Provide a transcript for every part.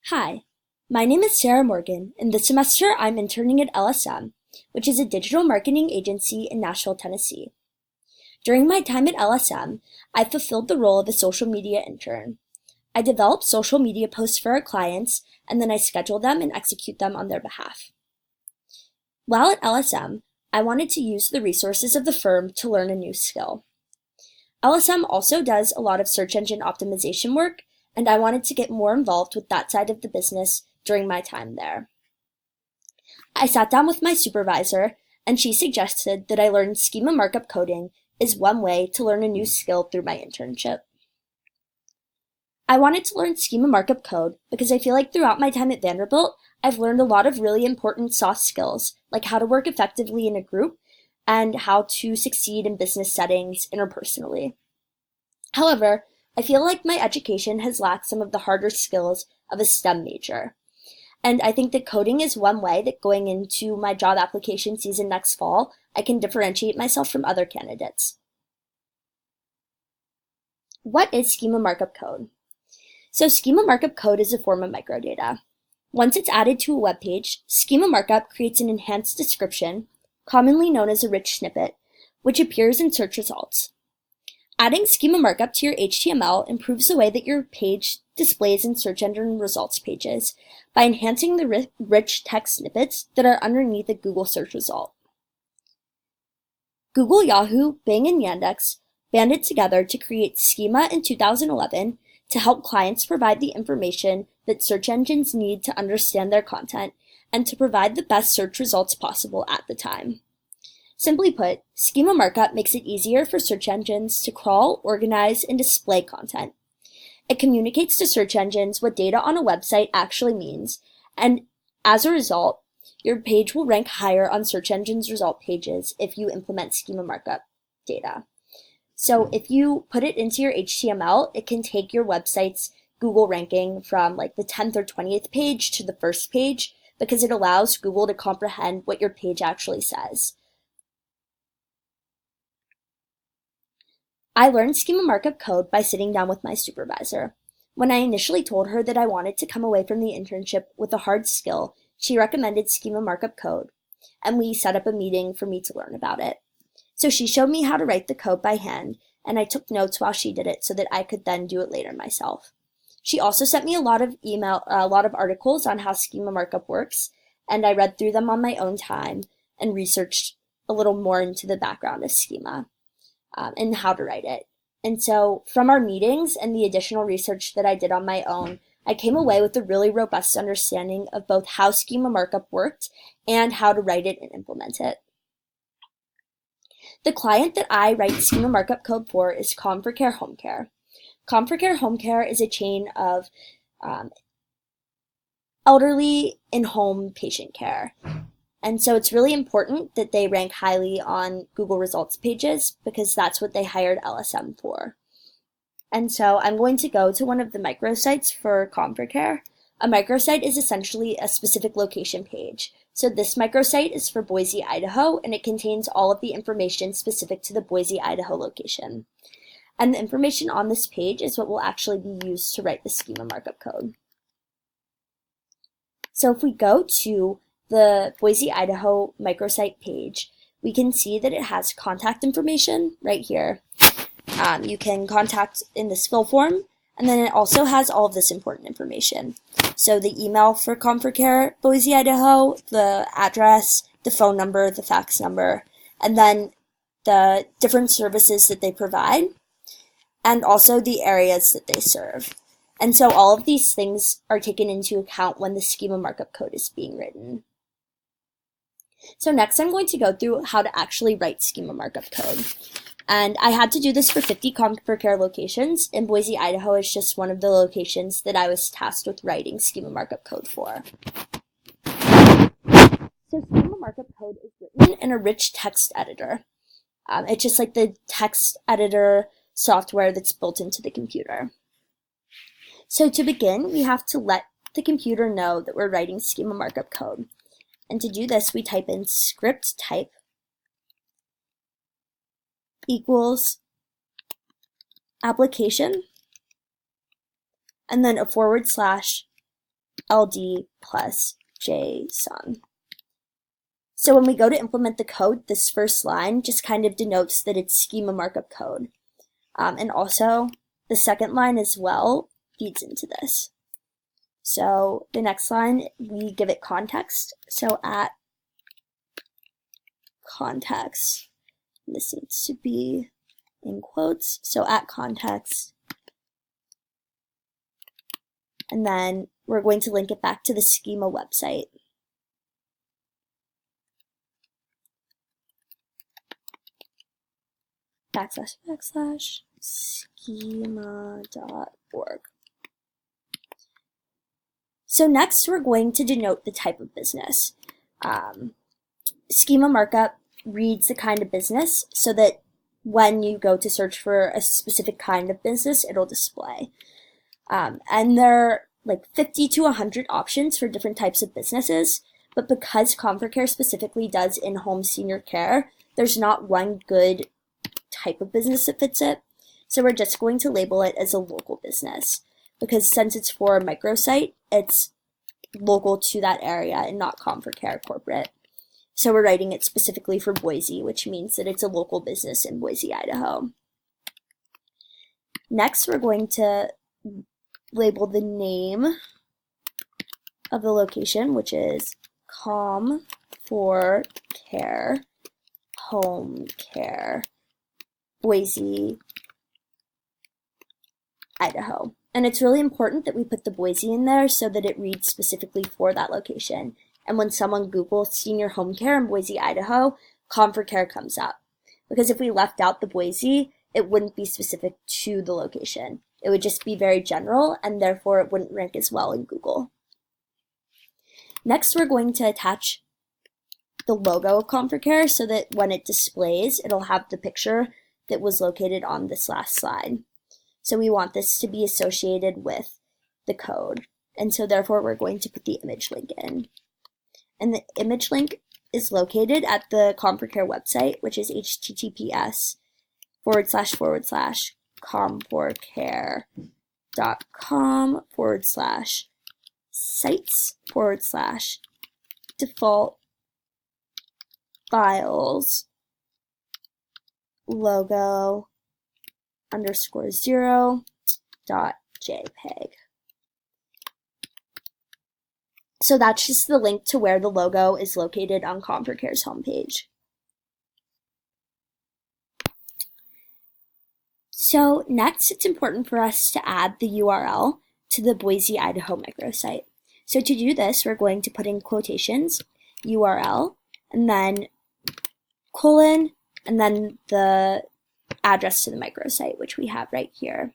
Hi, my name is Sarah Morgan, and this semester I'm interning at LSM, which is a digital marketing agency in Nashville, Tennessee. During my time at LSM, I fulfilled the role of a social media intern. I develop social media posts for our clients, and then I schedule them and execute them on their behalf. While at LSM, I wanted to use the resources of the firm to learn a new skill. LSM also does a lot of search engine optimization work, and I wanted to get more involved with that side of the business during my time there. I sat down with my supervisor, and she suggested that I learn schema markup coding is one way to learn a new skill through my internship. I wanted to learn schema markup code because I feel like throughout my time at Vanderbilt, I've learned a lot of really important soft skills, like how to work effectively in a group and how to succeed in business settings interpersonally. However, I feel like my education has lacked some of the harder skills of a STEM major. And I think that coding is one way that going into my job application season next fall, I can differentiate myself from other candidates. What is schema markup code? So schema markup code is a form of microdata. Once it's added to a web page, schema markup creates an enhanced description, commonly known as a rich snippet, which appears in search results. Adding schema markup to your HTML improves the way that your page displays in search engine results pages by enhancing the rich text snippets that are underneath a Google search result. Google, Yahoo, Bing, and Yandex banded together to create Schema in 2011 to help clients provide the information that search engines need to understand their content and to provide the best search results possible at the time. Simply put, schema markup makes it easier for search engines to crawl, organize, and display content. It communicates to search engines what data on a website actually means, and as a result, your page will rank higher on search engines' result pages if you implement schema markup data. So if you put it into your HTML, it can take your website's Google ranking from like the 10th or 20th page to the first page because it allows Google to comprehend what your page actually says. I learned schema markup code by sitting down with my supervisor. When I initially told her that I wanted to come away from the internship with a hard skill, she recommended schema markup code, and we set up a meeting for me to learn about it. So she showed me how to write the code by hand, and I took notes while she did it so that I could then do it later myself. She also sent me a lot of articles on how schema markup works, and I read through them on my own time and researched a little more into the background of schema. And how to write it. And so from our meetings and the additional research that I did on my own, I came away with a really robust understanding of both how schema markup worked and how to write it and implement it. The client that I write schema markup code for is Com4Care Home Care. Com4Care Home Care is a chain of elderly in-home patient care. And so it's really important that they rank highly on Google results pages because that's what they hired LSM for. And so I'm going to go to one of the microsites for Com4Care. A microsite is essentially a specific location page. So this microsite is for Boise, Idaho, and it contains all of the information specific to the Boise, Idaho location. And the information on this page is what will actually be used to write the schema markup code. So if we go to the Boise, Idaho microsite page, we can see that it has contact information right here. You can contact in the skill form, and then it also has all of this important information. So the email for Com4Care Boise, Idaho, the address, the phone number, the fax number, and then the different services that they provide, and also the areas that they serve. And so all of these things are taken into account when the schema markup code is being written. So next I'm going to go through how to actually write schema markup code. And I had to do this for 50 Com4Care locations, and Boise, Idaho is just one of the locations that I was tasked with writing schema markup code for. So schema markup code is written in a rich text editor. It's just like the text editor software that's built into the computer. So to begin, we have to let the computer know that we're writing schema markup code. And to do this, we type in script type equals application, and then a /, LD plus JSON. So when we go to implement the code, this first line just kind of denotes that it's schema markup code. And also the second line as well feeds into this. So the next line, we give it context. So at context, this needs to be in quotes. So at context, and then we're going to link it back to the schema website. // schema.org. So next we're going to denote the type of business. Schema markup reads the kind of business so that when you go to search for a specific kind of business, it'll display. And there are like 50 to 100 options for different types of businesses, but because ComforCare specifically does in-home senior care, there's not one good type of business that fits it. So we're just going to label it as a local business, because since it's for a microsite, it's local to that area and not ComforCare corporate. So we're writing it specifically for Boise, which means that it's a local business in Boise, Idaho. Next, we're going to label the name of the location, which is ComForCare Home Care, Boise, Idaho. And it's really important that we put the Boise in there so that it reads specifically for that location. And when someone Googles senior home care in Boise, Idaho, ComforCare comes up. Because if we left out the Boise, it wouldn't be specific to the location. It would just be very general, and therefore it wouldn't rank as well in Google. Next, we're going to attach the logo of ComforCare so that when it displays, it'll have the picture that was located on this last slide. So we want this to be associated with the code. And so therefore we're going to put the image link in. And the image link is located at the ComforCare website, which is https://comforcare.com/sites/default files logo _0.jpg. So that's just the link to where the logo is located on ComforCare's homepage. So next, it's important for us to add the URL to the Boise, Idaho microsite. So to do this, we're going to put in quotations, URL, and then colon, and then the address to the microsite, which we have right here.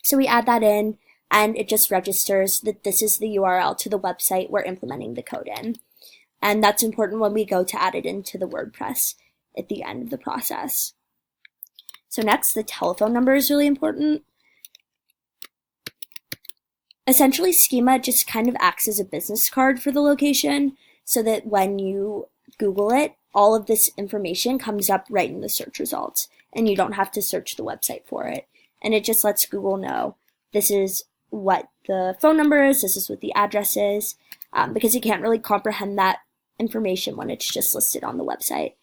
So we add that in, and it just registers that this is the URL to the website we're implementing the code in. And that's important when we go to add it into the WordPress at the end of the process. So next, the telephone number is really important. Essentially, schema just kind of acts as a business card for the location so that when you Google it, all of this information comes up right in the search results, and you don't have to search the website for it. And it just lets Google know this is what the phone number is, this is what the address is, because you can't really comprehend that information when it's just listed on the website.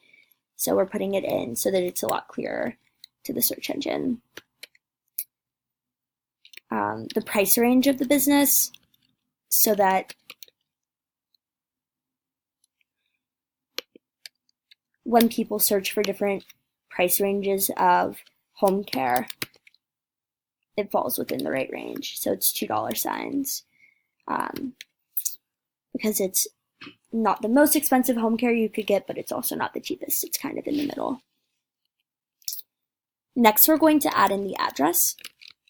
So we're putting it in so that it's a lot clearer to the search engine. The price range of the business, so that when people search for different price ranges of home care, it falls within the right range. So it's $2 signs, because it's not the most expensive home care you could get, but it's also not the cheapest. It's kind of in the middle. Next, we're going to add in the address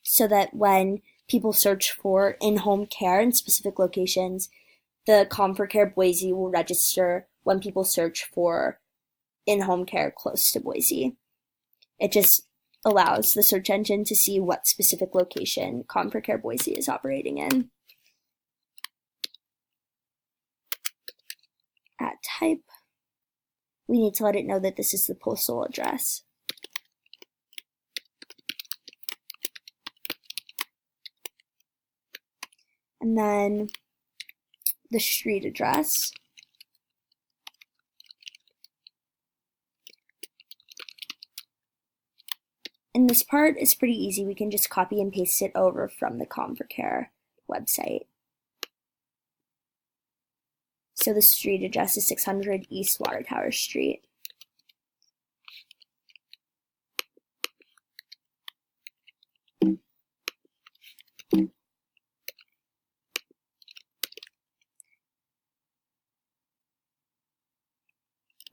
so that when people search for in-home care in specific locations, the ComforCare Boise will register when people search for in-home care close to Boise. It just allows the search engine to see what specific location ComforCare Boise is operating in. At type, we need to let it know that this is the postal address. and then the street address. And this part is pretty easy. We can just copy and paste it over from the Com4Care website. So the street address is 600 East Water Tower Street.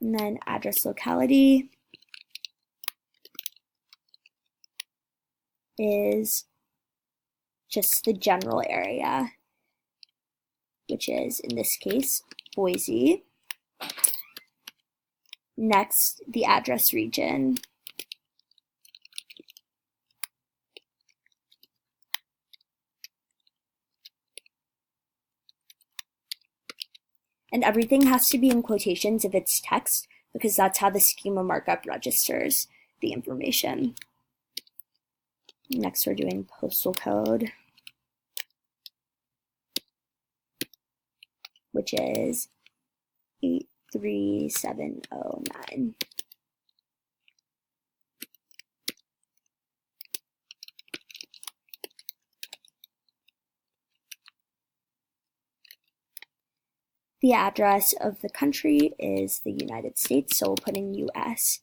And then address locality is just the general area, which is, in this case, Boise. Next, the address region. And everything has to be in quotations if it's text, because that's how the schema markup registers the information. Next, we're doing postal code, which is 83709. The address of the country is the United States, so we'll put in US.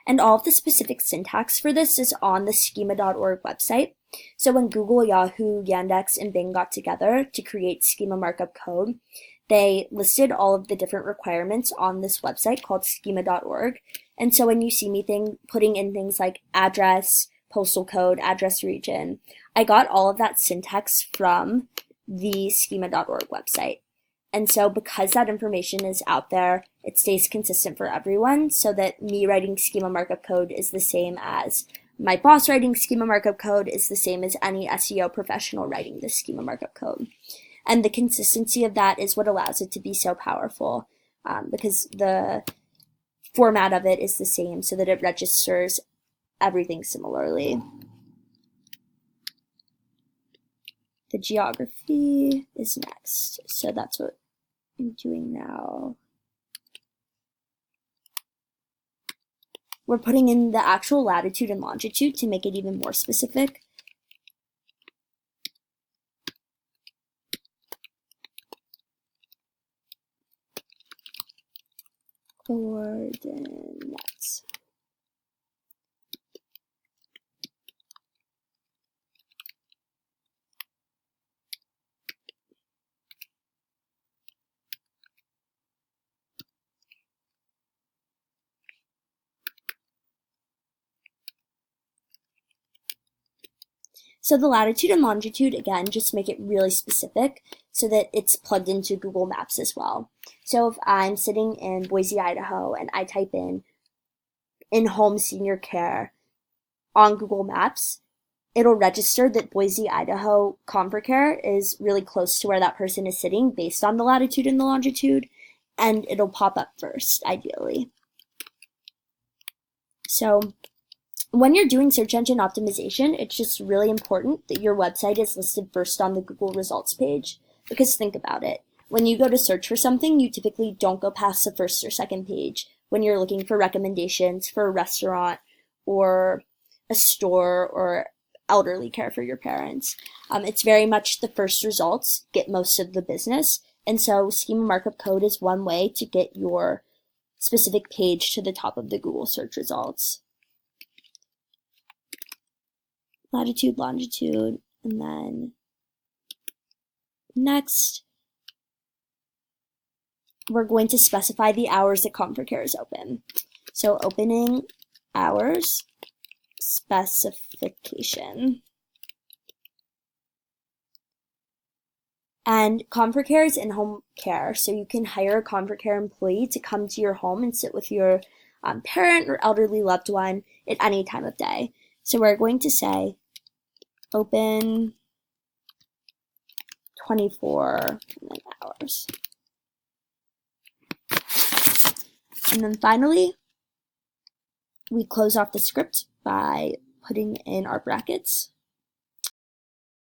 And all of the specific syntax for this is on the schema.org website. So when Google, Yahoo, Yandex, and Bing got together to create schema markup code, they listed all of the different requirements on this website called schema.org. And so when you see me putting in things like address, postal code, address region, I got all of that syntax from the schema.org website. And so because that information is out there, it stays consistent for everyone, so that me writing schema markup code is the same as my boss writing schema markup code is the same as any SEO professional writing this schema markup code. And the consistency of that is what allows it to be so powerful, because the format of it is the same so that it registers everything similarly. The geography is next, so that's what I'm doing now. We're putting in the actual latitude and longitude to make it even more specific. Coordinates. So the latitude and longitude, again, just make it really specific so that it's plugged into Google Maps as well. So if I'm sitting in Boise, Idaho, and I type in home senior care on Google Maps, it'll register that Boise, Idaho Com4Care is really close to where that person is sitting based on the latitude and the longitude, and it'll pop up first, ideally. So when you're doing search engine optimization, it's just really important that your website is listed first on the Google results page, because think about it. When you go to search for something, you typically don't go past the first or second page when you're looking for recommendations for a restaurant or a store or elderly care for your parents. It's very much the first results get most of the business, and so schema markup code is one way to get your specific page to the top of the Google search results. Latitude, longitude, and then next, we're going to specify the hours that Com4Care is open. So opening hours, specification. And Com4Care is in-home care, so you can hire a Com4Care employee to come to your home and sit with your parent or elderly loved one at any time of day. So we're going to say open 24 hours. And then finally, we close off the script by putting in our brackets.